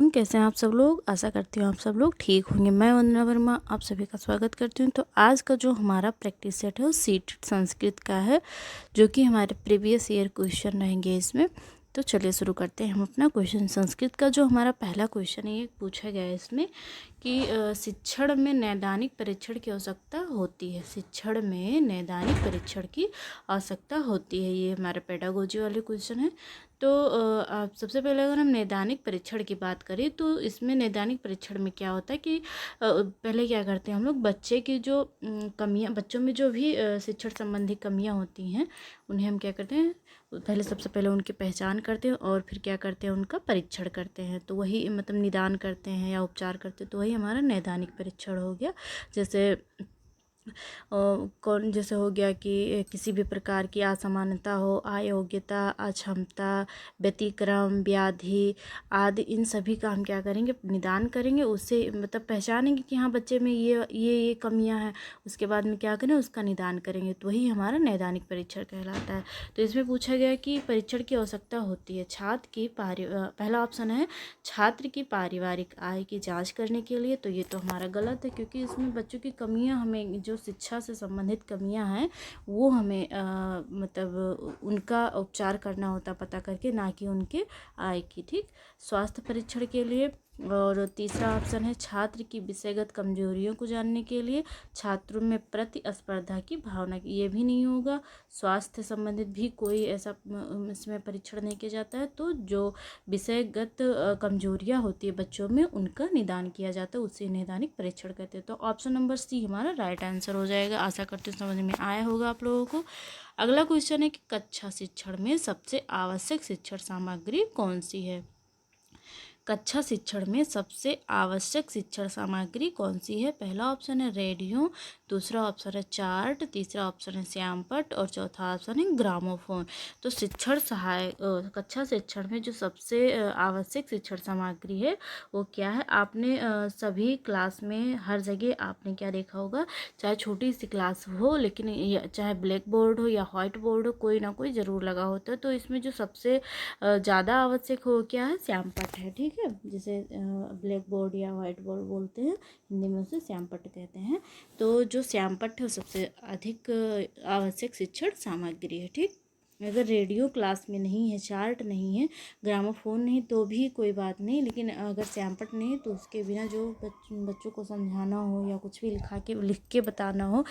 कैसे हैं आप सब लोग। आशा करती हूँ आप सब लोग ठीक होंगे। मैं वंदना वर्मा आप सभी का स्वागत करती हूँ। तो आज का जो हमारा प्रैक्टिस सेट है वो सीट संस्कृत का है, जो कि हमारे प्रीवियस ईयर क्वेश्चन रहेंगे इसमें। तो चलिए शुरू करते हैं हम अपना क्वेश्चन। संस्कृत का जो हमारा पहला क्वेश्चन है ये पूछा गया है इसमें कि शिक्षण में नैदानिक परीक्षण की आवश्यकता होती है। शिक्षण में नैदानिक परीक्षण की आवश्यकता होती है, ये हमारे पेडागोजी वाले क्वेश्चन है। तो आप सबसे पहले अगर हम नैदानिक परीक्षण की बात करें तो इसमें नैदानिक परीक्षण में क्या होता है कि पहले क्या करते हैं हम लोग, बच्चे की जो कमियां, बच्चों में जो भी शिक्षण संबंधी कमियां होती हैं उन्हें हम क्या करते हैं, पहले सबसे पहले उनकी पहचान करते हैं और फिर क्या करते हैं, उनका परीक्षण करते हैं। तो वही मतलब निदान करते हैं या उपचार करते हैं, तो वही हमारा नैदानिक परीक्षण हो गया। जैसे कौन जैसे हो गया कि किसी भी प्रकार की असमानता हो, अयोग्यता, अक्षमता, व्यतिक्रम, व्याधि आदि, इन सभी का हम क्या करेंगे, निदान करेंगे। उससे मतलब पहचानेंगे कि हाँ बच्चे में ये कमियां हैं, उसके बाद में क्या करें, उसका निदान करेंगे। तो वही हमारा नैदानिक परीक्षण कहलाता है। तो इसमें पूछा गया कि परीक्षण की आवश्यकता होती है छात्र की पहला ऑप्शन है छात्र की पारिवारिक आय की जांच करने के लिए। तो ये तो हमारा गलत है, क्योंकि इसमें बच्चों की कमियां, हमें जो शिक्षा से संबंधित कमियां हैं वो हमें मतलब उनका उपचार करना होता पता करके, ना कि उनके आय की। ठीक, स्वास्थ्य परीक्षण के लिए। और तीसरा ऑप्शन है छात्र की विषयगत कमजोरियों को जानने के लिए, छात्रों में प्रतिस्पर्धा की भावना की। ये भी नहीं होगा, स्वास्थ्य संबंधित भी कोई ऐसा इसमें परीक्षण नहीं किया जाता है। तो जो विषयगत कमजोरियां होती है बच्चों में, उनका निदान किया जाता है, उसे नैदानिक परीक्षण कहते हैं। तो ऑप्शन नंबर सी हमारा राइट आंसर हो जाएगा। आशा करते हैं समझ में आया होगा आप लोगों को। अगला क्वेश्चन है कि कक्षा शिक्षण में सबसे आवश्यक शिक्षण सामग्री कौन सी है। कक्षा शिक्षण में सबसे आवश्यक शिक्षण सामग्री कौन सी है। पहला ऑप्शन है रेडियो, दूसरा ऑप्शन है चार्ट, तीसरा ऑप्शन है श्यामपट्ट और चौथा ऑप्शन है ग्रामोफोन। तो शिक्षण सहायक कक्षा शिक्षण में जो सबसे आवश्यक शिक्षण सामग्री है वो क्या है। आपने सभी क्लास में हर जगह आपने क्या देखा होगा, चाहे छोटी सी क्लास हो लेकिन चाहे ब्लैक बोर्ड हो या व्हाइट बोर्ड हो, कोई ना कोई ज़रूर लगा होता है। तो इसमें जो सबसे ज़्यादा आवश्यक हो क्या है, श्यामपट्ट है। ठीक है, जिसे ब्लैक बोर्ड या वाइट बोर्ड बोलते हैं, हिंदी में उसे श्यामपट्ट कहते हैं। तो जो श्यामपट्ट है वो सबसे अधिक आवश्यक शिक्षण सामग्री है। ठीक, अगर रेडियो क्लास में नहीं है, चार्ट नहीं है, ग्रामोफोन नहीं, तो भी कोई बात नहीं, लेकिन अगर श्यामपट्ट नहीं है तो उसके बिना जो बच्चों को समझाना हो या कुछ भी लिख के बताना हो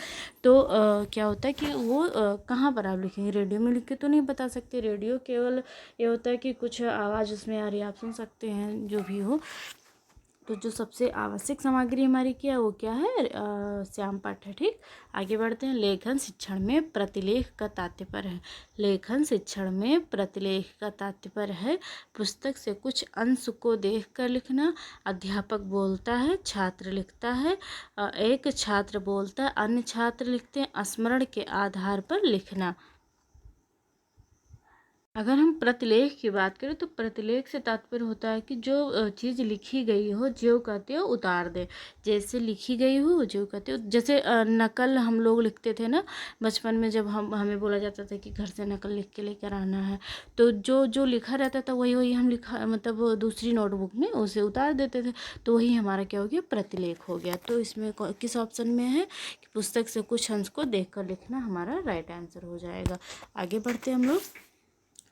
तो क्या होता है कि वो कहाँ पर आप लिखेंगे, रेडियो में लिख के तो नहीं बता सकते। रेडियो केवल ये होता है कि कुछ आवाज़ उसमें आ रही है, आप सुन सकते हैं, जो भी हो। तो जो सबसे आवश्यक सामग्री हमारी क्या है, वो क्या है, श्यामपट्ट है। ठीक, आगे बढ़ते हैं। लेखन शिक्षण में प्रतिलेख का तात्पर्य है। लेखन शिक्षण में प्रतिलेख का तात्पर्य है पुस्तक से कुछ अंश को देखकर लिखना। अध्यापक बोलता है, छात्र लिखता है, एक छात्र बोलता है, अन्य छात्र लिखते हैं, स्मरण के आधार पर लिखना। अगर हम प्रतिलेख की बात करें तो प्रतिलेख से तात्पर्य होता है कि जो चीज़ लिखी गई हो, जो कहते हो उतार दे, जैसे लिखी गई हो जो कहते हो। जैसे नकल हम लोग लिखते थे ना बचपन में, जब हमें बोला जाता था कि घर से नकल लिख के लेकर आना है, तो जो जो लिखा रहता था वही वही हम लिखा, मतलब दूसरी नोटबुक में उसे उतार देते थे। तो वही हमारा क्या हो गया, प्रतिलेख हो गया। तो इसमें किस ऑप्शन में है कि पुस्तक से कुछ अंश को देख कर लिखना हमारा राइट आंसर हो जाएगा। आगे बढ़ते हैं हम लोग।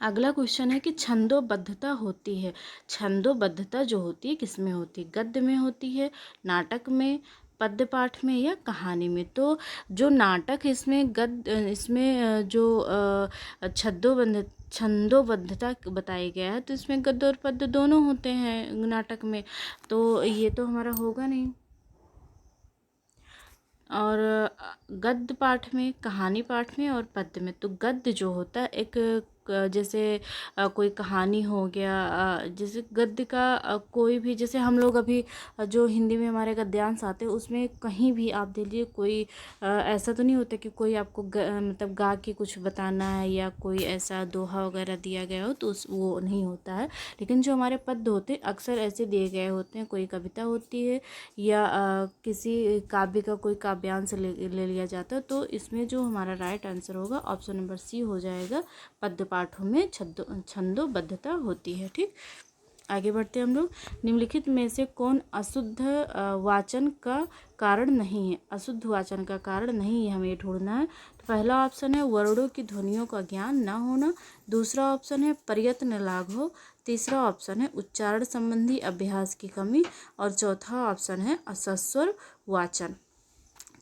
अगला क्वेश्चन है कि छंदोबद्धता होती है। छंदोबद्धता जो होती है किस में होती है, गद्य में होती है, नाटक में, पद्य पाठ में या कहानी में। तो जो नाटक इसमें इसमें जो छंदोबद्धता बताया गया है, तो इसमें गद्य और पद्य दोनों होते हैं नाटक में। तो ये तो हमारा होगा नहीं। और गद्य पाठ में, कहानी पाठ में और पद्य में। तो गद्य जो होता है एक जैसे कोई कहानी हो गया, जैसे गद्य का कोई भी, जैसे हम लोग अभी जो हिंदी में हमारे गद्यांश आते हैं उसमें कहीं भी आप देख लीजिए, कोई ऐसा तो नहीं होता कि कोई आपको मतलब गा के कुछ बताना है या कोई ऐसा दोहा वगैरह दिया गया हो, तो वो नहीं होता है। लेकिन जो हमारे पद्य होते हैं अक्सर ऐसे दिए गए होते हैं, कोई कविता होती है या किसी काव्य का कोई काव्यांश ले लिया जाता है। तो इसमें जो हमारा राइट आंसर होगा ऑप्शन नंबर सी हो जाएगा, पद्य पाठों में छंदोबद्धता होती है। ठीक, आगे बढ़ते हैं हम लोग। निम्नलिखित में से कौन अशुद्ध वाचन का कारण नहीं है? अशुद्ध वाचन का कारण नहीं है, हमें ये ढूंढना है। तो पहला ऑप्शन है वर्णों की ध्वनियों का ज्ञान न होना, दूसरा ऑप्शन है प्रयत्न लाघव, तीसरा ऑप्शन है उच्चारण संबंधी अभ्यास की कमी, और चौथा ऑप्शन है असस्वर वाचन।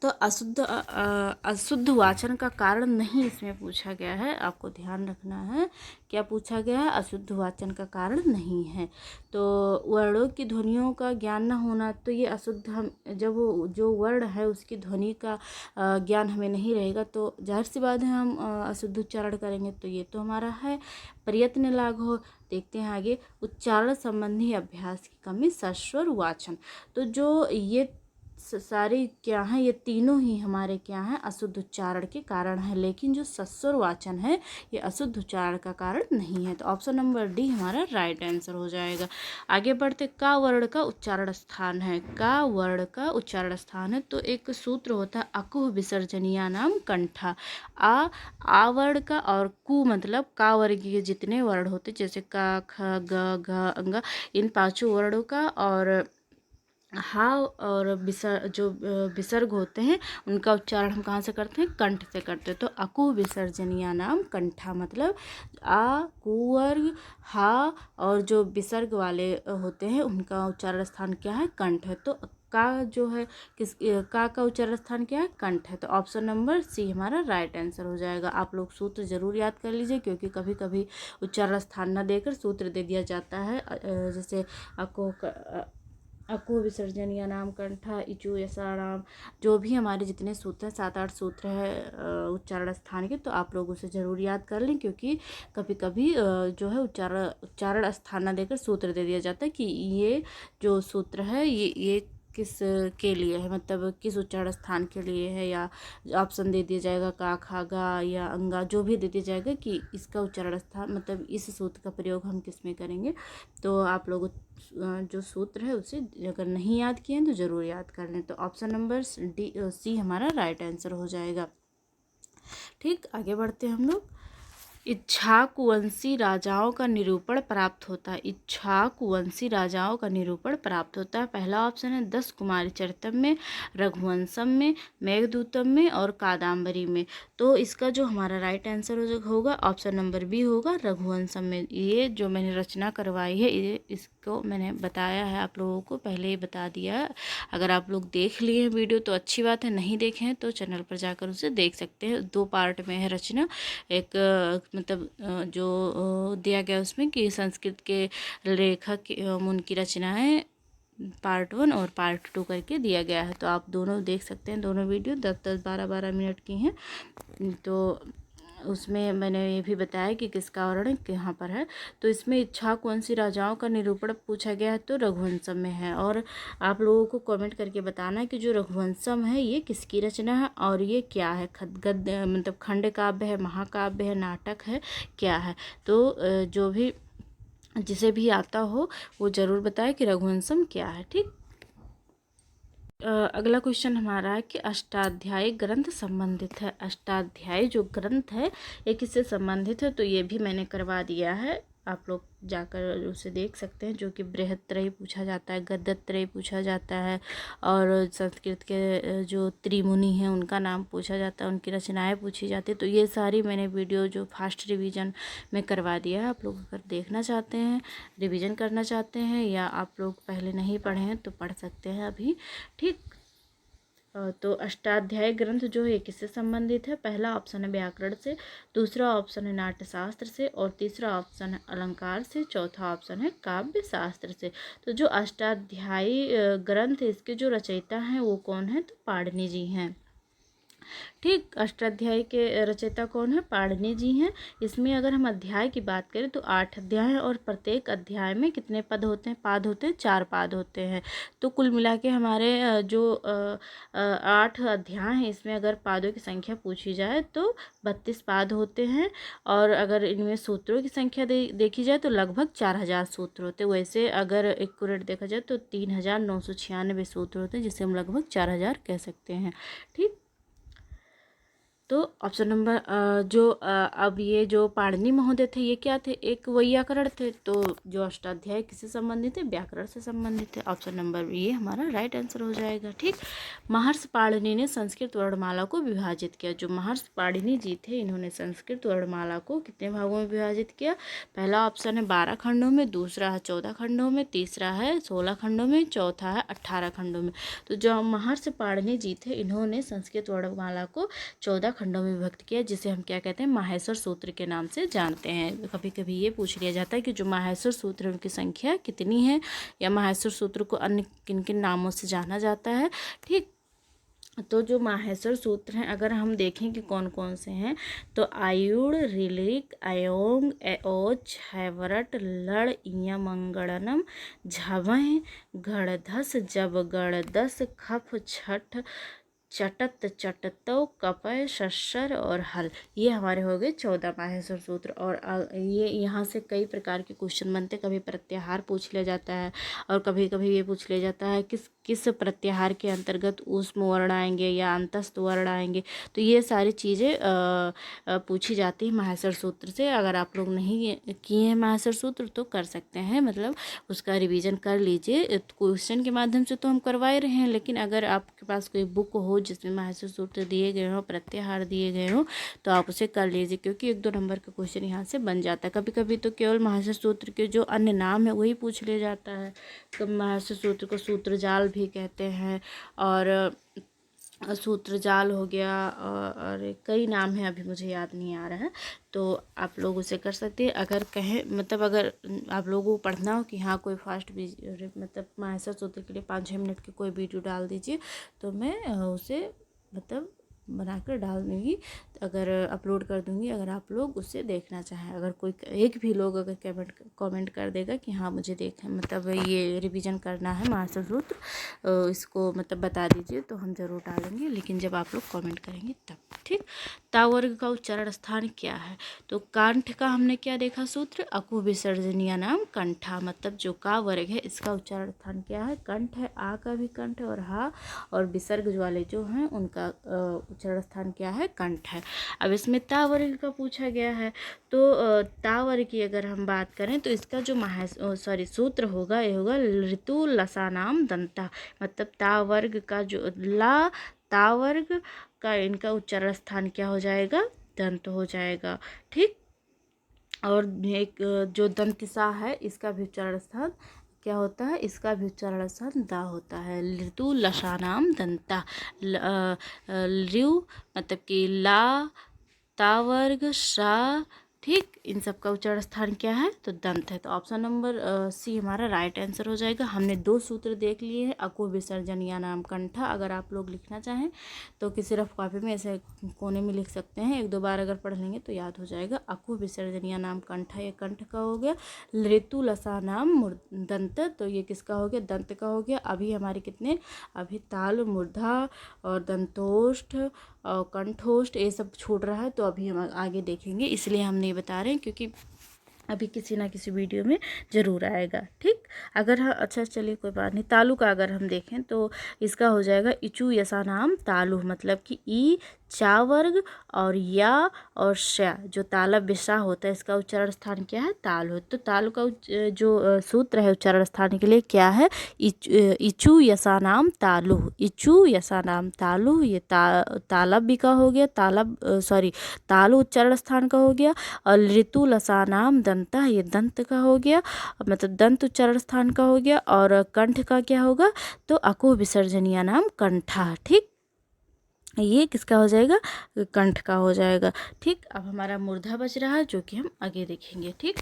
तो अशुद्ध वाचन का कारण नहीं इसमें पूछा गया है, आपको ध्यान रखना है। क्या पूछा गया है? अशुद्ध वाचन का कारण नहीं है। तो वर्णों की ध्वनियों का ज्ञान न होना, तो ये अशुद्ध, हम जब वो जो वर्ण है उसकी ध्वनि का ज्ञान हमें नहीं रहेगा तो जाहिर सी बात है हम अशुद्ध उच्चारण करेंगे। तो ये तो हमारा है प्रयत्न लाघव। देखते हैं आगे, उच्चारण संबंधी अभ्यास की कमी, सस्वर वाचन। तो जो ये सारे क्या हैं, ये तीनों ही हमारे क्या हैं, अशुद्ध उच्चारण के कारण है, लेकिन जो सस्वर वाचन है ये अशुद्ध उच्चारण का कारण नहीं है। तो ऑप्शन नंबर डी हमारा राइट आंसर हो जाएगा। आगे बढ़ते, का वर्ण का उच्चारण स्थान है। का वर्ण का उच्चारण स्थान है, तो एक सूत्र होता है अकुह विसर्जनीय नाम कंठा। आ वर्ण का और कु मतलब का वर्गीय जितने वर्ण होते जैसे का, ख, ग, घ, अंग, इन पांचों वर्णों का, और हा और विसर्ग होते हैं उनका उच्चारण हम कहाँ से करते हैं? कंठ से करते हैं। तो अकु विसर्जनीय नाम कंठा मतलब आ, कुवर्ग, हा और जो विसर्ग वाले होते हैं उनका उच्चारण स्थान क्या है? कंठ है। तो का जो है का उच्चारण स्थान क्या है? कंठ है। तो ऑप्शन नंबर सी हमारा राइट आंसर हो जाएगा। आप लोग सूत्र जरूर याद कर लीजिए, क्योंकि कभी कभी उच्चारण स्थान न देकर सूत्र दे दिया जाता है। जैसे अको विसर्जनीय नाम कंठा, इचु यसाणाम, जो भी हमारे जितने सूत्र हैं 7-8 सूत्र है उच्चारण स्थान के, तो आप लोग उसे ज़रूर याद कर लें, क्योंकि कभी कभी जो है उच्चारण स्थान न देकर सूत्र दे दिया जाता है कि ये जो सूत्र है ये किस के लिए है, मतलब किस उच्चारण स्थान के लिए है, या ऑप्शन दे दिया जाएगा का, खा, गा या अंगा, जो भी दे दिया जाएगा कि इसका उच्चारण स्थान मतलब इस सूत्र का प्रयोग हम किस में करेंगे। तो आप लोग जो सूत्र है उसे अगर नहीं याद किए हैं तो ज़रूर याद कर लें। तो ऑप्शन नंबर सी हमारा राइट आंसर हो जाएगा। ठीक, आगे बढ़ते हैं हम लोग। इक्ष्वाकुवंशी राजाओं का निरूपण प्राप्त होता है। इक्ष्वाकुवंशी राजाओं का निरूपण प्राप्त होता है। पहला ऑप्शन है 10 कुमारी चरितम में, रघुवंशम में, मेघदूतम में और कादम्बरी में। तो इसका जो हमारा राइट आंसर होगा ऑप्शन नंबर बी होगा, रघुवंशम में। ये जो मैंने रचना करवाई है ये इसको मैंने बताया है, आप लोगों को पहले ही बता दिया है। अगर आप लोग देख लिए हैं वीडियो तो अच्छी बात है, नहीं देखे हैं तो चैनल पर जाकर उसे देख सकते हैं। 2 पार्ट में है रचना। एक मतलब जो दिया गया उसमें कि संस्कृत के लेखक उनकी रचनाएं पार्ट 1 और पार्ट 2 करके दिया गया है। तो आप दोनों देख सकते हैं, दोनों वीडियो 10-10, 12-12 मिनट की हैं। तो उसमें मैंने ये भी बताया कि किसका वर्णन कहाँ पर है। तो इसमें इक्ष्वाकुवंशी राजाओं का निरूपण पूछा गया है तो रघुवंशम में है। और आप लोगों को कमेंट करके बताना है कि जो रघुवंशम है ये किसकी रचना है और ये क्या है, गद्य मतलब खंड काव्य है, महाकाव्य है, नाटक है, क्या है। तो जो भी जिसे भी आता हो वो ज़रूर बताए कि रघुवंशम क्या है। ठीक, अगला क्वेश्चन हमारा है कि अष्टाध्यायी ग्रंथ संबंधित है। अष्टाध्यायी जो ग्रंथ है ये किससे संबंधित है? तो ये भी मैंने करवा दिया है, आप लोग जाकर उसे देख सकते हैं। जो कि बृहत्त्रयी पूछा जाता है, गद्यत्रयी पूछा जाता है, और संस्कृत के जो त्रिमुनि हैं उनका नाम पूछा जाता है, उनकी रचनाएं पूछी जाती है। तो ये सारी मैंने वीडियो जो फास्ट रिवीजन में करवा दिया है। आप लोग अगर देखना चाहते हैं, रिवीजन करना चाहते हैं, या आप लोग पहले नहीं पढ़े हैं तो पढ़ सकते हैं अभी। ठीक, तो अष्टाध्यायी ग्रंथ जो है किससे संबंधित है? पहला ऑप्शन है व्याकरण से, दूसरा ऑप्शन है नाट्यशास्त्र से, और तीसरा ऑप्शन है अलंकार से, चौथा ऑप्शन है काव्य शास्त्र से। तो जो अष्टाध्यायी ग्रंथ इसके जो रचयिता हैं वो कौन है? तो पाणिनि जी हैं। ठीक, अष्टाध्यायी के रचयिता कौन है? पाणिनि जी हैं। इसमें अगर हम अध्याय की बात करें तो 8 अध्याय हैं, और प्रत्येक अध्याय में कितने पद होते हैं? पाद होते हैं, 4 पाद होते हैं। तो कुल मिला के हमारे जो 8 अध्याय हैं इसमें अगर पादों की संख्या पूछी जाए तो 32 पाद होते हैं, और अगर इनमें सूत्रों की संख्या देखी जाए तो लगभग 4000 सूत्र होते हैं। वैसे अगर एक्यूरेट देखा जाए तो 3996 सूत्र होते हैं, जिसे हम लगभग 4000 कह सकते हैं। ठीक, तो ऑप्शन नंबर अब ये जो पाणिनि महोदय थे ये क्या थे, एक वैयाकरण थे। तो जो अष्टाध्यायी किससे संबंधित है, व्याकरण से संबंधित है। ऑप्शन नंबर ये हमारा राइट आंसर हो जाएगा। ठीक, महर्षि पाणिनि ने संस्कृत वर्णमाला को विभाजित किया। जो महर्षि पाणिनि जी थे इन्होंने संस्कृत वर्णमाला को कितने भागों में विभाजित किया। पहला ऑप्शन है 12 खंडों में, दूसरा है 14 खंडों में, तीसरा है 16 खंडों में, चौथा है 18 खंडों में। तो जो महर्षि पाणिनि जी थे इन्होंने संस्कृत वर्णमाला को 14 खंडों में विभक्त किया, जिसे हम क्या कहते हैं, माहेश्वर सूत्र के नाम से जानते हैं। कभी कभी ये पूछ लिया जाता है कि जो माहेश्वर सूत्र है उनकी संख्या कितनी है, या माहेश्वर सूत्र को अन्य किन किन नामों से जाना जाता है। ठीक, तो जो माहेश्वर सूत्र हैं अगर हम देखें कि कौन कौन से हैं, तो आयुड़, ऋलिक, अयोंग, एओच, हैवरट, लड़, यमंगणनम, झवह, गणधस, जब, गणदस, खफ, छठ, चटत, चटतो, कपय, शस्यर और हल। ये हमारे हो गए 14 माहेश्वर सूत्र। और ये यहाँ से कई प्रकार के क्वेश्चन बनते, कभी प्रत्याहार पूछ लिया जाता है और कभी कभी ये पूछ लिया जाता है किस किस प्रत्याहार के अंतर्गत ऊष्म वर्ण आएंगे या अंतस्थ वर्ण आएंगे। तो ये सारी चीज़ें पूछी जाती है माहेश्वर सूत्र से। अगर आप लोग नहीं किए हैं माहेश्वर सूत्र तो कर सकते हैं, मतलब उसका रिवीजन कर लीजिए। क्वेश्चन के माध्यम से तो हम करवाए रहे हैं, लेकिन अगर आपके पास कोई बुक हो जिसमें माहेश्वर सूत्र दिए गए हों, प्रत्याहार दिए गए हों, तो आप उसे कर लीजिए, क्योंकि 1-2 नंबर का क्वेश्चन यहाँ से बन जाता है। कभी कभी तो केवल माहेश्वर सूत्र के जो अन्य नाम है वही पूछ लिया जाता है। तो माहेश्वर सूत्र को सूत्र जाल भी कहते हैं, और सूत्र जाल हो गया, और कई नाम है अभी मुझे याद नहीं आ रहा है। तो आप लोग उसे कर सकते हैं। अगर कहें, मतलब अगर आप लोगों को पढ़ना हो कि हाँ कोई फास्ट मतलब माहेश्वर सूत्र के लिए 5-6 मिनट की कोई वीडियो डाल दीजिए, तो मैं उसे मतलब बनाकर डाल दूँगी, अगर अपलोड कर दूँगी, अगर आप लोग उससे देखना चाहें। अगर कोई एक भी लोग अगर कमेंट कर देगा कि हाँ मुझे देखें, मतलब ये रिवीजन करना है माहेश्वर सूत्र, इसको मतलब बता दीजिए, तो हम ज़रूर डालेंगे, लेकिन जब आप लोग कमेंट करेंगे तब। ठीक, ता वर्ग का उच्चारण स्थान क्या है, तो कंठ का हमने क्या देखा सूत्र, अकु विसर्जनीय नाम कंठा, मतलब जो का वर्ग है इसका उच्चारण स्थान क्या है, कंठ है। आ का भी कंठ और हा और विसर्ग वाले जो हैं उनका उच्चारण स्थान क्या है, कंठ है। अब इसमें ता वर्ग का पूछा गया है, तो ता वर्ग की अगर हम बात करें तो इसका जो सूत्र होगा ये होगा ऋतु लसानाम दंता, मतलब ता वर्ग का जो ता वर्ग का इनका उच्चारण स्थान क्या हो जाएगा, दंत हो जाएगा। ठीक, और एक जो दंतिसा है इसका भी उच्चारण स्थान क्या होता है, इसका भी उच्चारण स्थान दा होता है। ऋतु लसानाम दंता, ल्यू मतलब कि ला, ता वर्ग, शा, ठीक, इन सब का उच्चारण स्थान क्या है, तो दंत है। तो ऑप्शन नंबर सी हमारा राइट आंसर हो जाएगा। हमने 2 सूत्र देख लिए हैं, अकु विसर्जन या नाम कंठा। अगर आप लोग लिखना चाहें तो किसी रफ कॉपी में ऐसे कोने में लिख सकते हैं, 1-2 बार अगर पढ़ लेंगे तो याद हो जाएगा। अकु विसर्जन या नाम कंठा, ये कंठ का हो गया। ऋतु लसा नाम दंत, तो ये किसका हो गया, दंत का हो गया। अभी हमारे कितने, अभी ताल, मूर्धा और दंतोष्ठ और कंठोष्ठ ये सब छूट रहा है, तो अभी हम आगे देखेंगे, इसलिए हम नहीं बता रहे हैं, क्योंकि अभी किसी ना किसी वीडियो में ज़रूर आएगा। ठीक, अगर हाँ, अच्छा चलिए कोई बात नहीं। तालु का अगर हम देखें तो इसका हो जाएगा इचू यसा नाम तालु, मतलब कि ई, चा वर्ग और या और श, जो तालब विशा होता है इसका उच्चारण स्थान क्या है, तालु। तो तालु का जो सूत्र है उच्चारण स्थान के लिए क्या है, इचू यसा नाम तालु, इचू यसा नाम तालु। ये तालब भी का हो गया, तालु उच्चारण स्थान का हो गया। और ऋतु लसा नाम दंता, ये दंत का हो गया, मतलब दंत उच्चारण स्थान का हो गया। और कंठ का क्या होगा, तो अको विसर्जनीय नाम कंठा। ठीक, ये किसका हो जाएगा, कंठ का हो जाएगा। ठीक, अब हमारा मूर्धा बच रहा है जो कि हम आगे देखेंगे। ठीक,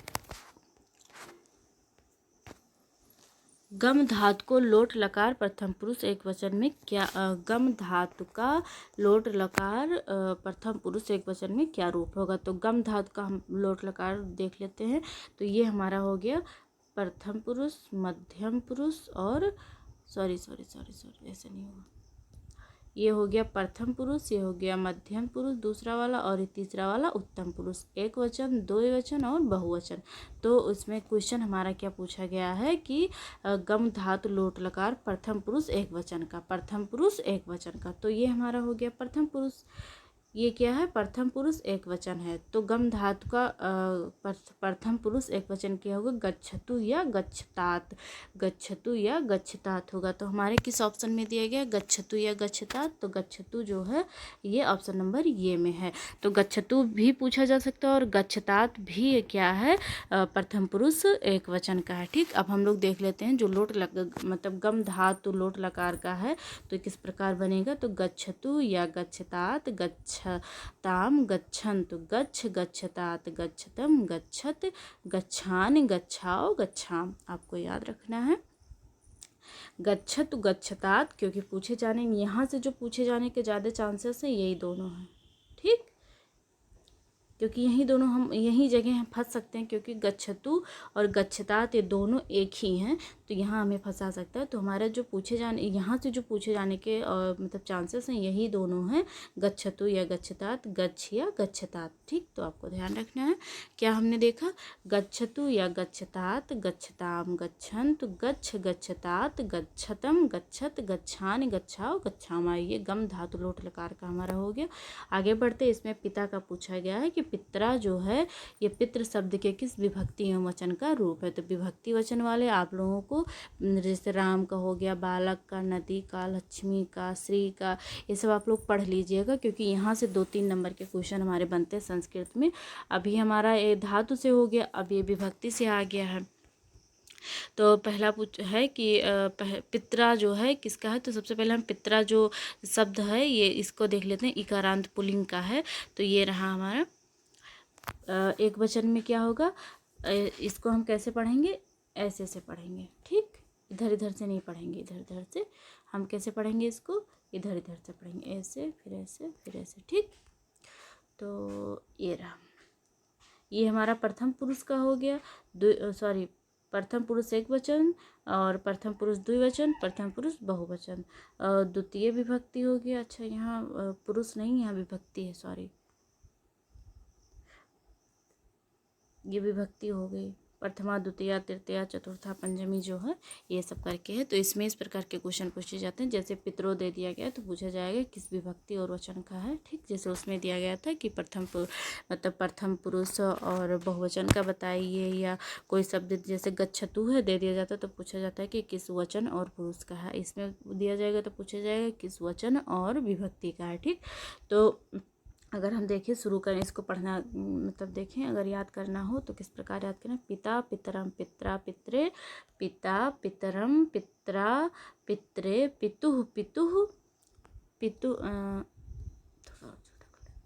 गम धातु को लोट लकार प्रथम पुरुष एक वचन में क्या, गम धातु का लोट लकार प्रथम पुरुष एक वचन में क्या रूप होगा। तो गम धातु का हम लोट लकार देख लेते हैं। तो ये हमारा हो गया प्रथम पुरुष, मध्यम पुरुष और सॉरी ऐसे नहीं होगा, ये हो गया प्रथम पुरुष, ये हो गया मध्यम पुरुष दूसरा वाला, और ये तीसरा वाला उत्तम पुरुष, एक वचन, दो वचन और बहुवचन। तो उसमें क्वेश्चन हमारा क्या पूछा गया है कि गम धातु लोट लकार प्रथम पुरुष एक वचन का, प्रथम पुरुष एक वचन का। तो ये हमारा हो गया प्रथम पुरुष। ये क्या है, प्रथम पुरुष एक वचन है, तो गम धातु का प्रथम पुरुष एक वचन क्या होगा, गच्छतु या गच्छतात, गच्छतु या गच्छतात होगा। तो हमारे किस ऑप्शन में दिया गया, गच्छतु या गच्छतात, तो गच्छतु जो है ये ऑप्शन नंबर ये में है। तो गच्छतु भी पूछा जा सकता है और गच्छतात भी क्या है, प्रथम पुरुष एक वचन का है। ठीक, अब हम लोग देख लेते हैं जो लोट मतलब गम धातु लोट लकार का है तो किस प्रकार बनेगा। तो गच्छतु या गच्छतात, गच्छताम, गच्छन्तु, गच्छ, गच्छतात, गच्छतम, गच्छत, गच्छान, गच्छाओ, गच्छाम। आपको याद रखना है गच्छतु गच्छतात, क्योंकि पूछे जाने यहाँ से जो पूछे जाने के ज़्यादा चांसेस हैं यही दोनों हैं। ठीक, क्योंकि यही दोनों हम यही जगह हम फंस सकते हैं, क्योंकि गच्छतु और गच्छतात ये दोनों एक ही हैं, तो यहाँ हमें फंसा सकता है। तो हमारा जो पूछे जाने यहाँ से जो पूछे जाने के मतलब चांसेस हैं यही दोनों हैं, गच्छतु या गच्छतात, गच्छ या गच्छतात। ठीक, तो आपको ध्यान रखना है। क्या हमने देखा, गच्छतु या गच्छतात, गच्छताम, गच्छन्तु, गच्छ, गच्छतात, गच्छतम, गच्छत, गच्छान, गच्छाओ, गच्छामा। ये गम धातु लोट लकार का हमारा हो गया। आगे बढ़ते इसमें पिता का पूछा गया है कि पित्रा जो है ये पितृ शब्द के किस विभक्ति एवं वचन का रूप है। तो विभक्ति वचन वाले आप लोगों को जैसे राम का हो गया, बालक का, नदी का, लक्ष्मी का, श्री का, ये सब आप लोग पढ़ लीजिएगा, क्योंकि यहाँ से 2-3 नंबर के क्वेश्चन हमारे बनते हैं संस्कृत में। अभी हमारा ये धातु से हो गया, अब ये विभक्ति से आ गया है। तो पहला पूछ है कि पित्रा जो है किसका है। तो सबसे पहले हम पित्रा जो शब्द है ये इसको देख लेते हैं, इकारांत पुल्लिंग का है। तो ये रहा हमारा एक वचन में क्या होगा, इसको हम कैसे पढ़ेंगे, ऐसे से पढ़ेंगे। ठीक, इधर इधर से नहीं पढ़ेंगे, इधर इधर से हम कैसे पढ़ेंगे, इसको इधर इधर से पढ़ेंगे, ऐसे फिर ऐसे फिर ऐसे। ठीक, तो ये रहा, ये हमारा प्रथम पुरुष का हो गया, प्रथम पुरुष एक वचन और प्रथम पुरुष द्विवचन, प्रथम पुरुष बहुवचन, द्वितीय विभक्ति हो गया। अच्छा, यहाँ पुरुष नहीं, यहाँ विभक्ति है, सॉरी, ये विभक्ति हो गई। प्रथमा, द्वितीया, तृतीया, चतुर्था, पंचमी जो है ये सब करके है। तो इसमें इस प्रकार के क्वेश्चन पूछे जाते हैं। जैसे पितरो दे दिया गया तो पूछा जाएगा किस विभक्ति और वचन का है। ठीक, जैसे उसमें दिया गया था कि मतलब प्रथम पुरुष और बहुवचन का बताइए, या कोई शब्द जैसे गच्छतु है दे दिया जाता है तो पूछा जाता है कि किस वचन और पुरुष का है। इसमें दिया जाएगा तो पूछा जाएगा किस वचन और विभक्ति का है। ठीक, तो अगर हम देखें, शुरू करें इसको पढ़ना, मतलब देखें अगर याद करना हो तो किस प्रकार याद करें। पिता पितरम पित्रा पित्रे, पिता पितरम पित्रा पित्रे, पितुः पितुः पितु, थोड़ा छोटा कर लेते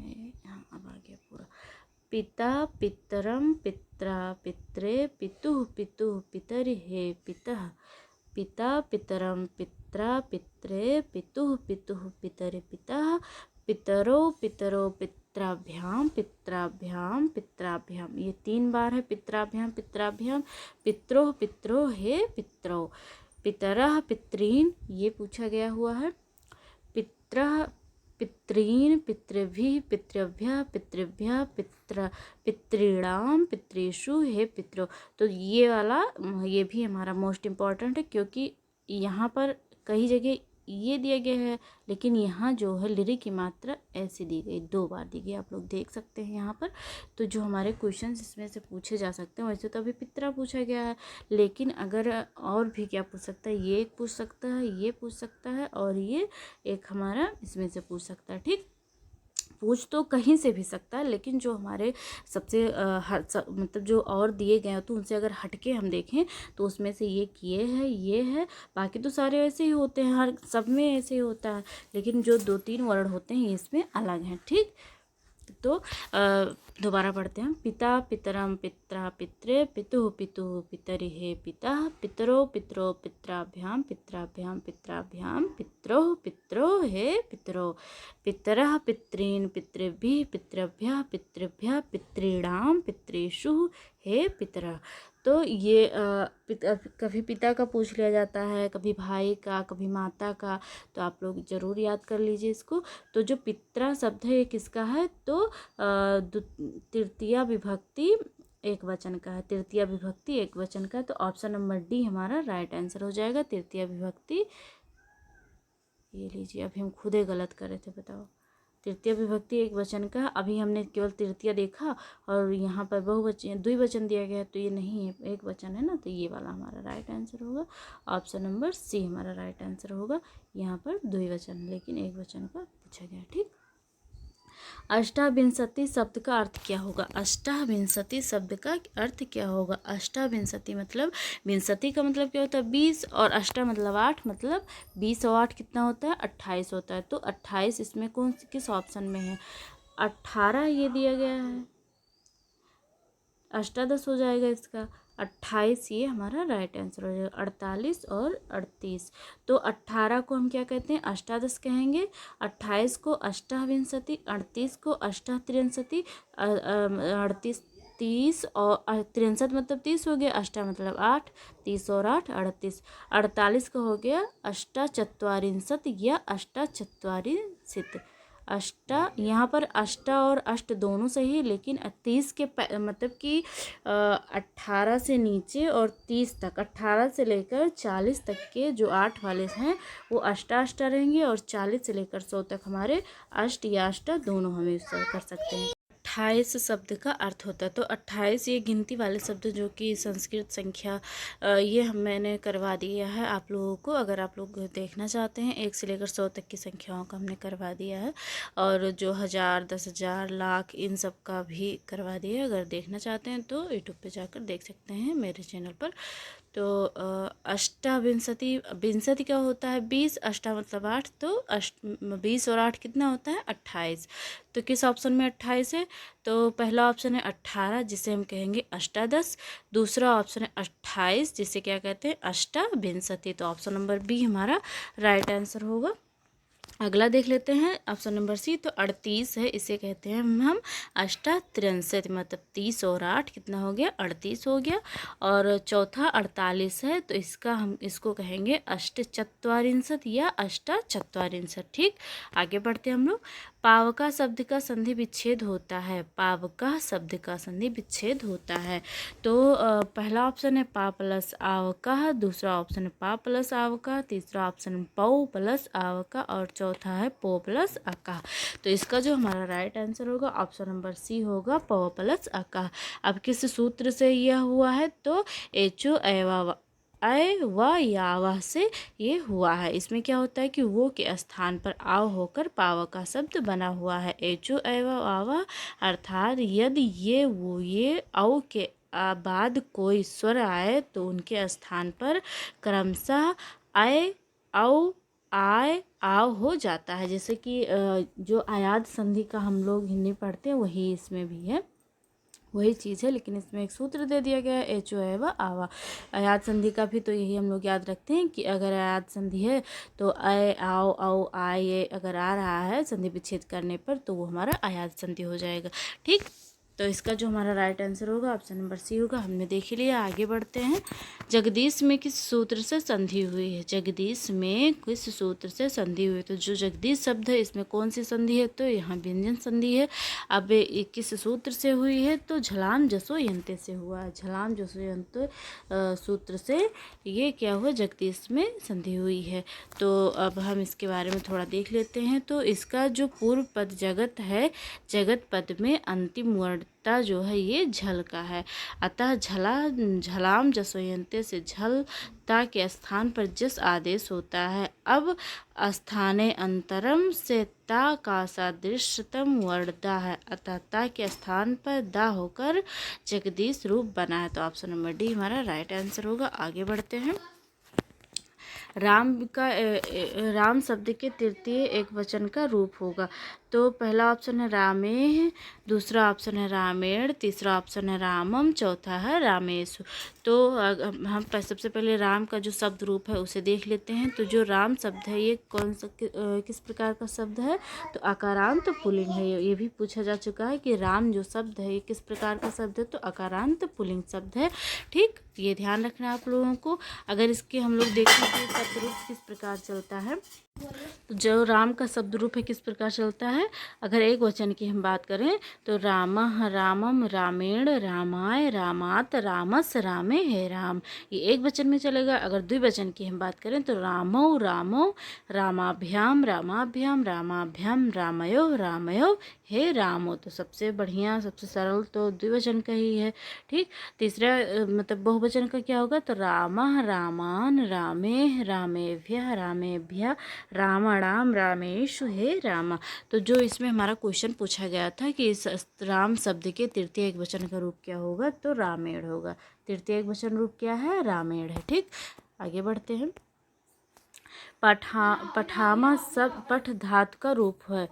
हैं, हाँ अब आ गया पूरा। पिता पितरम पित्रा पित्रे, पितुः पितुः पितरि हे पितः, पिता पितरम पित्रा पित्रे, पितुः पितुः पितरि पितः, पितरो पितरो पित्राभ्याम पित्राभ्याम पित्राभ्याम। ये 3 बार है, पित्राभ्याम पित्राभ्याम। पित्रोः पित्रो हे पित्रो, पितरः पितॄन् ये पूछा गया हुआ है। पितरः पितॄन् पितृभिः पितृभ्यः पितृभ्यः पितॄणां पितृषु हे पितरो। तो ये वाला ये भी हमारा मोस्ट इम्पॉर्टेंट है, क्योंकि यहाँ पर कई जगह ये दिया गया है, लेकिन यहाँ जो है लिरिक की मात्रा ऐसे दी गई, 2 बार दी गई, आप लोग देख सकते हैं यहाँ पर। तो जो हमारे क्वेश्चंस इसमें से पूछे जा सकते हैं, वैसे तो अभी पित्रा पूछा गया है, लेकिन अगर और भी क्या पूछ सकता है, ये पूछ सकता है, ये पूछ सकता है, और ये एक हमारा इसमें से पूछ सकता है। ठीक, पूछ तो कहीं से भी सकता है, लेकिन जो हमारे सबसे मतलब जो और दिए गए तो उनसे अगर हटके हम देखें तो उसमें से ये है, बाकी तो सारे ऐसे ही होते हैं, हर सब में ऐसे ही होता है, लेकिन जो 2-3 वर्ड होते हैं इसमें अलग हैं। ठीक, तो दोबारा पढ़ते हैं। पिता पितरम पित्रा पित्रे, पितुः पितुः पितरि हे पितः, पितरो पितरो पित्राभ्याम पित्राभ्याम पित्राभ्याम, पितरोः पितरो हे पितरो, पितरः पितॄन् पितृभिः पितृभ्यः पितृभ्यः पितॄणां पितृषु हे पितरः। तो ये कभी पिता का पूछ लिया जाता है, कभी भाई का, कभी माता का, तो आप लोग ज़रूर याद कर लीजिए इसको। तो जो पित्रा शब्द है ये किसका है, तो तृतीया विभक्ति एक वचन का है, तृतीया विभक्ति एक वचन का। तो ऑप्शन नंबर डी हमारा राइट आंसर हो जाएगा, तृतीया विभक्ति। ये लीजिए, अभी हम खुद ही गलत कर रहे थे, बताओ, तृतीय विभक्ति एक वचन का, अभी हमने केवल तृतीय देखा और यहाँ पर बहुवचन द्विवचन दिया गया है, तो ये नहीं है, एक वचन है ना, तो ये वाला हमारा राइट आंसर होगा। ऑप्शन नंबर सी हमारा राइट आंसर होगा। यहाँ पर द्विवचन लेकिन एक वचन का पूछा गया। ठीक, अष्टाविंशति शब्द का अर्थ क्या होगा? अष्टाविंशति शब्द का अर्थ क्या होगा? अष्टाविंशति मतलब, विंशति का मतलब क्या होता है? 20, और अष्टा मतलब 8, मतलब 20 और 8 कितना होता है? 28 होता है। तो 28 इसमें किस ऑप्शन में है? 18 ये दिया गया है, अष्टादश हो जाएगा इसका। 28 ये हमारा राइट आंसर हो जाएगा। 48 और 38, तो 18 को हम क्या कहते हैं? अष्टादश कहेंगे। 28 को अष्टाविंशति, 38 को अष्टात्रिंशति, 38 30 और 63 मतलब 30 हो गया, अष्टा मतलब 8, 30 और 8 38, 48 का हो गया अष्टाचत्वारिंशत या अष्टाचत्वारिंशित। अष्टा, यहाँ पर अष्टा और अष्ट दोनों सही है, लेकिन 30 के मतलब कि 18 से नीचे और 30 तक, 18 से लेकर 40 तक के जो 8 वाले हैं वो अष्टा अष्टा रहेंगे, और 40 से लेकर 100 तक हमारे अष्ट या अष्टा दोनों हम यूज कर सकते हैं। 28 शब्द का अर्थ होता है, तो 28 ये गिनती वाले शब्द जो कि संस्कृत संख्या, ये मैंने करवा दिया है आप लोगों को। अगर आप लोग देखना चाहते हैं 1 से लेकर 100 तक की संख्याओं का हमने करवा दिया है, और जो 1000, 10,000, लाख इन सब का भी करवा दिया है। अगर देखना चाहते हैं तो यूट्यूब पे जाकर देख सकते हैं मेरे चैनल पर। तो अष्टाविंशति, विंशति का होता है 20, अष्टा मतलब 8, तो 20 और 8 कितना होता है? 28। तो किस ऑप्शन में 28 है? तो पहला ऑप्शन है 18, जिसे हम कहेंगे अष्टादश। दूसरा ऑप्शन है 28, जिसे क्या कहते हैं? अष्टाविंशति। तो ऑप्शन नंबर बी हमारा राइट आंसर होगा। अगला देख लेते हैं ऑप्शन नंबर सी, तो 38 है, इसे कहते हैं हम अष्टात्रिंशत, मतलब 30 और 8 कितना हो गया? 38 हो गया। और चौथा 48 है, तो इसका हम इसको कहेंगे अष्टचत्वारिंशत या अष्टाचत्वारिंशत। ठीक, आगे बढ़ते हैं हम लोग। पावका शब्द का संधि विच्छेद होता है। पावका शब्द का संधि विच्छेद होता है, तो पहला ऑप्शन है पा प्लस आवका, दूसरा ऑप्शन है पा प्लस आवका, तीसरा ऑप्शन है पौ प्लस आवका, और चौथा है पो प्लस अका। तो इसका जो हमारा राइट आंसर होगा ऑप्शन नंबर सी होगा, पौ प्लस अका। अब किस सूत्र से यह हुआ है? तो एचो एवा अय व यावा से ये हुआ है। इसमें क्या होता है कि वो के स्थान पर आव होकर पाव का शब्द बना हुआ है। एचो एवा आवा, अर्थात यदि ये वो ये औ के बाद कोई स्वर आए तो उनके स्थान पर क्रमशः अय औ आय आव हो जाता है। जैसे कि जो आयात संधि का हम लोग हिंदी पढ़ते हैं वही इसमें भी है, वही चीज़ है, लेकिन इसमें एक सूत्र दे दिया गया है एचो एवा आवा। आयात संधि का भी तो यही हम लोग याद रखते हैं कि अगर आयात संधि है तो अय आओ औ आय ये अगर आ रहा है संधि विच्छेद करने पर, तो वो हमारा आयात संधि हो जाएगा। ठीक, तो इसका जो हमारा राइट आंसर होगा ऑप्शन नंबर सी होगा। हमने देख ही लिया, आगे बढ़ते हैं। जगदीश में किस सूत्र से संधि हुई है? जगदीश में किस सूत्र से संधि हुई है? तो जो जगदीश शब्द है इसमें कौन सी संधि है? तो यहाँ व्यंजन संधि है। अब ये किस सूत्र से हुई है? तो झलाम जसो यंत्र से हुआ है। झलाम जसो यंत्र सूत्र से ये क्या हुआ? जगदीश में संधि हुई है। तो अब हम इसके बारे में थोड़ा देख लेते हैं। तो इसका जो पूर्व पद जगत है, जगत पद में अंतिम वर्णता जो है ये झल का है, अतः झलाम जसोयंते से झल ता के स्थान पर जस आदेश होता है। अब स्थाने अंतरम से ता का सादृश्यतम वर्णता है, अतः ता के स्थान पर दा होकर जगदीश रूप बना है। तो ऑप्शन नंबर डी हमारा राइट आंसर होगा। आगे बढ़ते हैं। राम शब्द के तृतीय एक वचन का रूप होगा। तो पहला ऑप्शन है रामे, दूसरा ऑप्शन है रामेण, तीसरा ऑप्शन है रामम, चौथा है रामेशु। तो हम सबसे पहले राम का जो शब्द रूप है उसे देख लेते हैं। तो जो राम शब्द है ये कौन सा किस प्रकार का शब्द है? तो आकारांत पुल्लिंग है। ये भी पूछा जा चुका है कि राम जो शब्द है ये किस प्रकार का शब्द है? तो आकारांत पुल्लिंग शब्द है। ठीक, ये ध्यान रखना आप लोगों को। अगर इसके हम लोग देखें तो शब्द रूप किस प्रकार चलता है, तो जो राम का शब्द रूप है किस प्रकार चलता है। अगर एक वचन की हम बात करें तो रामः रामम रामेण रामाय रामात रामस रामे है राम, ये एक वचन में चलेगा। अगर द्विवचन की हम बात करें तो रामौ रामो रामाभ्याम रामाभ्याम रामाभ्याम रामयो रामयो हे रामो। तो सबसे बढ़िया सबसे सरल तो द्विवचन का ही है। ठीक, तीसरा मतलब बहुवचन का क्या होगा, तो रामः रामान रामे रामेभ्यः रामेभ्यः रामाणाम रामेषु हे रामा। तो जो इसमें हमारा क्वेश्चन पूछा गया था कि इस राम शब्द के तृतीय एक वचन का रूप क्या होगा, तो रामेण होगा। तृतीय एक वचन रूप क्या है, रामेण है। ठीक, आगे बढ़ते हैं। पठामा सब पठ धातु का रूप है।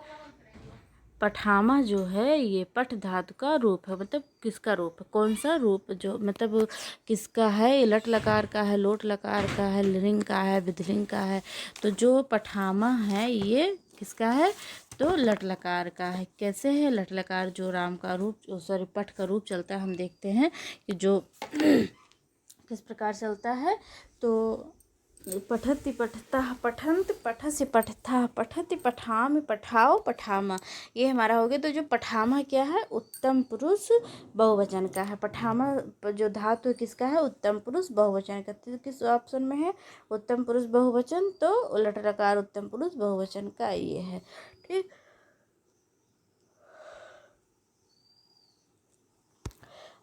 पठामा जो है ये पठ धातु का रूप है, मतलब किसका रूप है, कौन सा रूप, जो मतलब किसका है, ये लट लकार का है, लोट लकार का है, लिंग का है, विधिलिंग का है। तो जो पठामा है ये किसका है, तो लट लकार का है। कैसे है लट लकार, जो राम का रूप सॉरी पठ का रूप चलता है, हम देखते हैं कि जो किस प्रकार चलता है। तो पठति पठता पठंत पठसि पठथा पठति पठाम पठाओ पठामा, ये हमारा हो गया। तो जो पठामा क्या है, उत्तम पुरुष बहुवचन का है। पठामा जो धातु किसका है, उत्तम पुरुष बहुवचन का। तो किस ऑप्शन में है, उत्तम पुरुष बहुवचन, तो लट लकार उत्तम पुरुष बहुवचन का ये है। ठीक,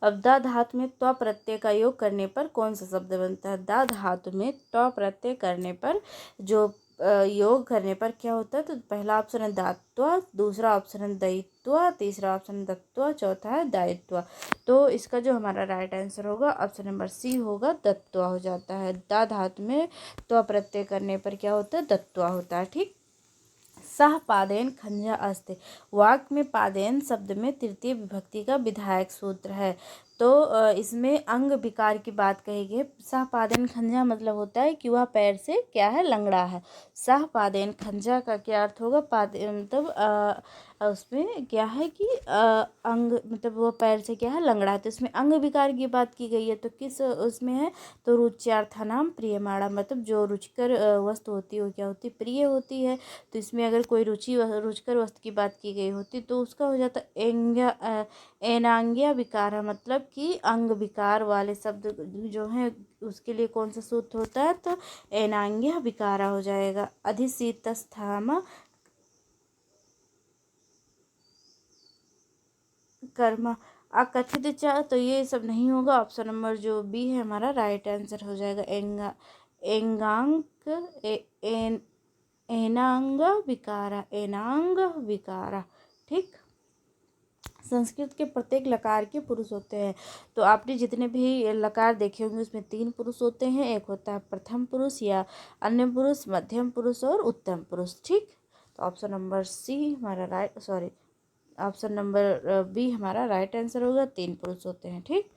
अब दा धातु में त्व प्रत्यय का योग करने पर कौन सा शब्द बनता है। दा धातु में त्व प्रत्यय करने पर जो योग करने पर क्या होता है, तो पहला ऑप्शन है दात्व, दूसरा ऑप्शन है दयित्व, तीसरा ऑप्शन है दत्व, चौथा है दायित्व। तो इसका जो हमारा राइट आंसर होगा ऑप्शन नंबर सी होगा, दत्व हो जाता है। दा धातु में त्व प्रत्यय करने पर क्या होता है, दत्व होता है। ठीक, सह पादेन खंजा अस्ते, वाक्य में पादेन शब्द में तृतीय विभक्ति का विधायक सूत्र है। तो इसमें अंग विकार की बात कही गई। सह पादेन खंजा मतलब होता है कि वह पैर से क्या है, लंगड़ा है। सह पादेन खंजा का क्या अर्थ होगा, पादे मतलब उसमें क्या है कि अंग मतलब वो पैर से क्या है, लंगड़ा है। तो इसमें अंग विकार की बात की गई है। तो किस उसमें है, तो रुच्यार्थानाम प्रियमाणा, मतलब जो रुचिकर वस्तु होती है वो क्या होती है, प्रिय होती है। तो इसमें अगर कोई रुचिकर वस्तु की बात की गई होती तो उसका हो जाता एनांग्या विकार, मतलब कि अंग विकार वाले शब्द जो हैं उसके लिए कौन सा सूत्र होता है, तो एनांग्या विकारा हो जाएगा। अधिशीतस्थाम कर्म अकथित च, तो ये सब नहीं होगा। ऑप्शन नंबर जो बी है हमारा राइट आंसर हो जाएगा। एंगांग एनांग विकारा, एनांग विकारा। ठीक, संस्कृत के प्रत्येक लकार के पुरुष होते हैं। तो आपने जितने भी लकार देखे होंगे उसमें 3 पुरुष होते हैं। एक होता है प्रथम पुरुष या अन्य पुरुष, मध्यम पुरुष और उत्तम पुरुष। ठीक, तो ऑप्शन नंबर सी हमारा right sorry option number B हमारा राइट आंसर होगा, 3 पुरुष होते हैं। ठीक,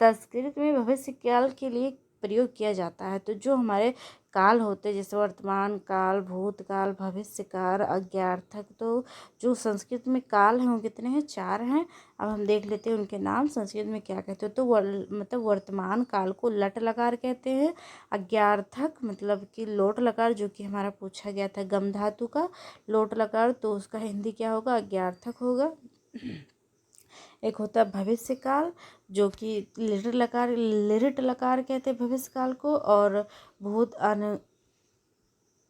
संस्कृत में भविष्य काल के लिए प्रयोग किया जाता है। तो जो हमारे काल होते हैं जैसे वर्तमान काल, भूतकाल, भविष्य काल, अज्ञार्थक, तो जो संस्कृत में काल हैं वो कितने हैं, 4 हैं। अब हम देख लेते हैं उनके नाम संस्कृत में क्या कहते हैं। तो मतलब वर्तमान काल को लट लकार कहते हैं। अज्ञार्थक मतलब कि लोट लकार, जो कि हमारा पूछा गया था गम धातु का लोट लकार, तो उसका हिंदी क्या होगा, अज्ञार्थक होगा। एक होता है भविष्य काल, जो कि लिरिट लकार कहते हैं भविष्य काल को। और भूत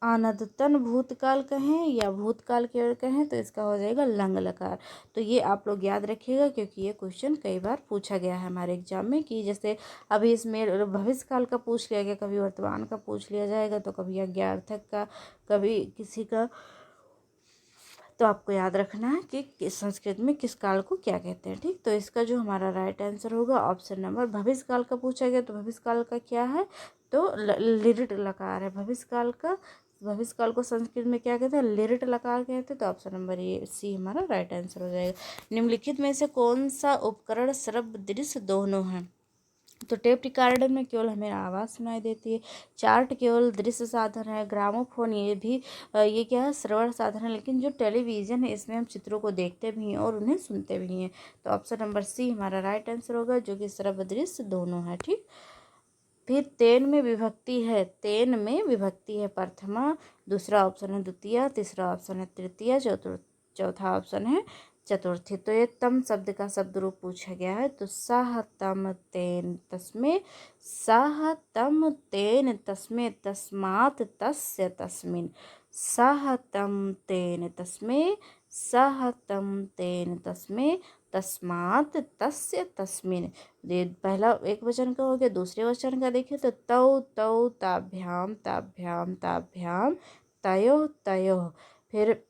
आनदतन भूतकाल कहें या भूतकाल की ओर कहें तो इसका हो जाएगा लंग लकार। तो ये आप लोग याद रखिएगा, क्योंकि ये क्वेश्चन कई बार पूछा गया है हमारे एग्जाम में, कि जैसे अभी इसमें भविष्य काल का पूछ लिया गया, कभी वर्तमान का पूछ लिया जाएगा, तो कभी अज्ञार्थक का, कभी किसी का। तो आपको याद रखना है कि संस्कृत में किस काल को क्या कहते हैं। ठीक, तो इसका जो हमारा राइट आंसर होगा ऑप्शन नंबर, भविष्य काल का पूछा गया तो भविष्य काल का क्या है, तो लिरिट लकार है भविष्य काल का। भविष्य काल को संस्कृत में क्या कहते हैं, लिरिट लकार कहते हैं। तो ऑप्शन नंबर ये सी हमारा राइट आंसर हो जाएगा। निम्नलिखित में से कौन सा उपकरण श्रव्य दृश्य दोनों है। तो टेप रिकॉर्डर में केवल हमें आवाज़ सुनाई देती है। चार्ट केवल दृश्य साधन है। ग्रामोफोन ये भी ये क्या है, श्रवण साधन है। लेकिन जो टेलीविज़न है इसमें हम चित्रों को देखते भी हैं और उन्हें सुनते भी हैं। तो ऑप्शन नंबर सी हमारा राइट आंसर होगा, जो कि श्रव्य दृश्य दोनों है। ठीक, फिर तेन में विभक्ति है, तेन में विभक्ति है प्रथमा, दूसरा ऑप्शन है द्वितीय, तीसरा ऑप्शन है तृतीय, चौथा ऑप्शन है चतुर्थी। तो ये तम शब्द का शब्द रूप पूछा गया है। तो सह तम तेन तस्मे, सह तम तेन तस्मे, तस्मात् तस्य तस्मिन्, सह तम तेन तस्मे, सह तम तेन तस्मे, तस्मात् तस्य तस्मिन्। ये पहला एक वचन का हो गया। दूसरे वचन का देखें तो तौ तौ ताभ्याम ताभ्याम ताभ्याम तयोः तयोः। फिर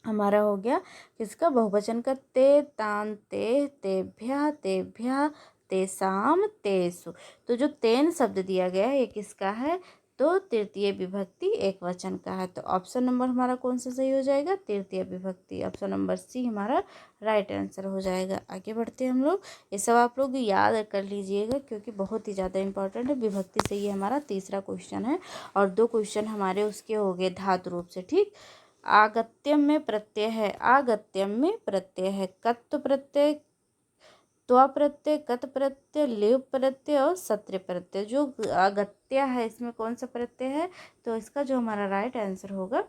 हमारा हो गया किसका, बहुवचन का, ते तान ते तेभ्यः तेभ्यः तेसाम तेसु। तो जो तेन शब्द दिया गया है ये किसका है, तो तृतीय विभक्ति एक वचन का है। तो ऑप्शन नंबर हमारा कौन सा सही हो जाएगा, तृतीय विभक्ति, ऑप्शन नंबर सी हमारा राइट आंसर हो जाएगा। आगे बढ़ते हैं हम लोग। ये सब आप लोग याद कर लीजिएगा क्योंकि बहुत ही ज़्यादा इंपॉर्टेंट है। विभक्ति से ये हमारा तीसरा क्वेश्चन है और 2 क्वेश्चन हमारे उसके हो गए धातु रूप से। ठीक, आगत्यम में प्रत्यय है, आगत्यम में प्रत्यय है, कत्व प्रत्यय, त्वा प्रत्यय, कत प्रत्यय, लेव प्रत्यय और सत्र प्रत्यय। जो अगत्य है इसमें कौन सा प्रत्यय है, तो इसका जो हमारा राइट आंसर होगा